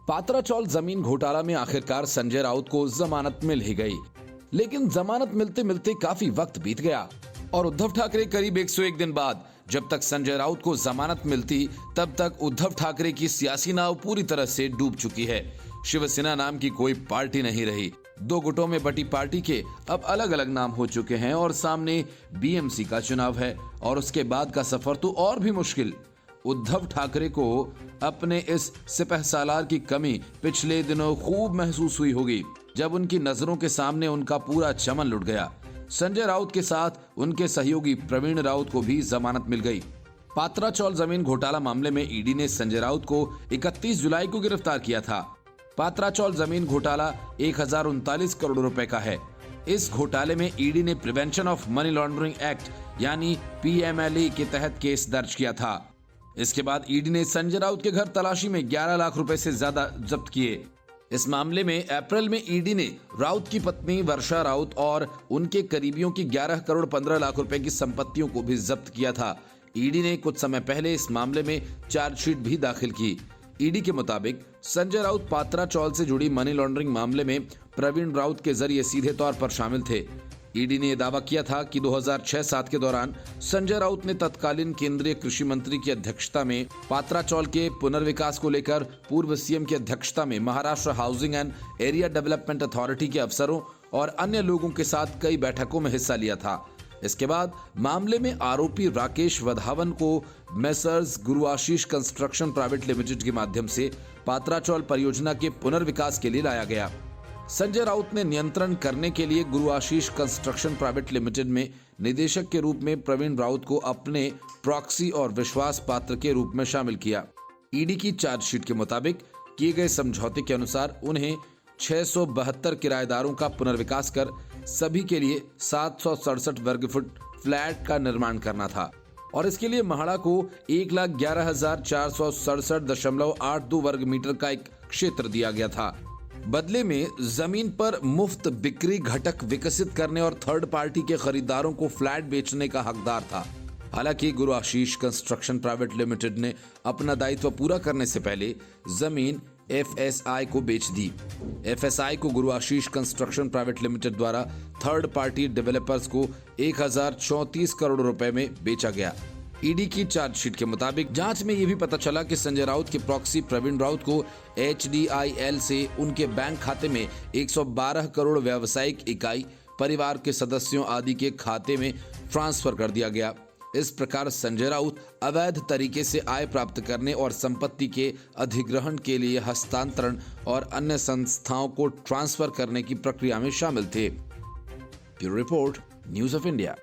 पात्राचौल जमीन घोटाला में आखिरकार संजय राउत को जमानत मिल ही गई, लेकिन जमानत मिलते मिलते काफी वक्त बीत गया और उद्धव ठाकरे करीब 101 दिन बाद जब तक संजय राउत को जमानत मिलती तब तक उद्धव ठाकरे की सियासी नाव पूरी तरह से डूब चुकी है। शिवसेना नाम की कोई पार्टी नहीं रही। दो गुटों में बटी पार्टी के अब अलग अलग नाम हो चुके हैं और सामने बीएमसी का चुनाव है और उसके बाद का सफर तो और भी मुश्किल। उद्धव ठाकरे को अपने इस सिपहसालार की कमी पिछले दिनों खूब महसूस हुई होगी जब उनकी नजरों के सामने उनका पूरा चमन लुट गया। संजय राउत के साथ उनके सहयोगी प्रवीण राउत को भी जमानत मिल गई। पात्राचौल जमीन घोटाला मामले में ईडी ने संजय राउत को 31 जुलाई को गिरफ्तार किया था। पात्राचौल जमीन घोटाला 1039 करोड़ रुपए का है। इस घोटाले में ईडी ने prevention of money laundering act यानी पीएमएलए के तहत केस दर्ज किया था। इसके बाद ईडी ने संजय राउत के घर तलाशी में 11 लाख रुपए से ज्यादा जब्त किए। इस मामले में अप्रैल में ईडी ने राउत की पत्नी वर्षा राउत और उनके करीबियों की 11 करोड़ 15 लाख रुपए की संपत्तियों को भी जब्त किया था। ईडी ने कुछ समय पहले इस मामले में चार्जशीट भी दाखिल की। ईडी के मुताबिक संजय राउत पात्राचौल से जुड़ी मनी लॉन्ड्रिंग मामले में प्रवीण राउत के जरिए सीधे तौर पर शामिल थे। ईडी ने दावा किया था कि 2006-07 के दौरान संजय राउत ने तत्कालीन केंद्रीय कृषि मंत्री की अध्यक्षता में पात्राचौल के पुनर्विकास को लेकर पूर्व सीएम की अध्यक्षता में Maharashtra housing and area development authority के अफसरों और अन्य लोगों के साथ कई बैठकों में हिस्सा लिया था। इसके बाद मामले में आरोपी राकेश वधावन को मेसर्स गुरु आशीष कंस्ट्रक्शन प्राइवेट लिमिटेड के माध्यम से पात्राचौल परियोजना के पुनर्विकास के लिए लाया गया। संजय राउत ने नियंत्रण करने के लिए गुरु आशीष कंस्ट्रक्शन प्राइवेट लिमिटेड में निदेशक के रूप में प्रवीण राउत को अपने प्रॉक्सी और विश्वास पात्र के रूप में शामिल किया। ईडी की चार्जशीट के मुताबिक किए गए समझौते के अनुसार उन्हें 672 किराएदारों का पुनर्विकास कर सभी के लिए 767 वर्ग फुट फ्लैट का निर्माण करना था और इसके लिए महाड़ा को 1,11,467.82 वर्ग मीटर का एक क्षेत्र दिया गया था। बदले में जमीन पर मुफ्त बिक्री घटक विकसित करने और थर्ड पार्टी के खरीदारों को फ्लैट बेचने का हकदार था। हालांकि गुरु आशीष कंस्ट्रक्शन प्राइवेट लिमिटेड ने अपना दायित्व पूरा करने से पहले जमीन एफएसआई को बेच दी। एफएसआई को गुरु आशीष कंस्ट्रक्शन प्राइवेट लिमिटेड द्वारा थर्ड पार्टी डेवलपर्स को 1034 करोड़ रुपए में बेचा गया। ईडी की चार्जशीट के मुताबिक जांच में यह भी पता चला कि संजय राउत के प्रॉक्सी प्रवीण राउत को एचडीआईएल से उनके बैंक खाते में 112 करोड़ व्यावसायिक इकाई, परिवार के सदस्यों आदि के खाते में ट्रांसफर कर दिया गया। इस प्रकार संजय राउत अवैध तरीके से आय प्राप्त करने और संपत्ति के अधिग्रहण के लिए हस्तांतरण और अन्य संस्थाओं को ट्रांसफर करने की प्रक्रिया में शामिल थे। Bureau report, news of India.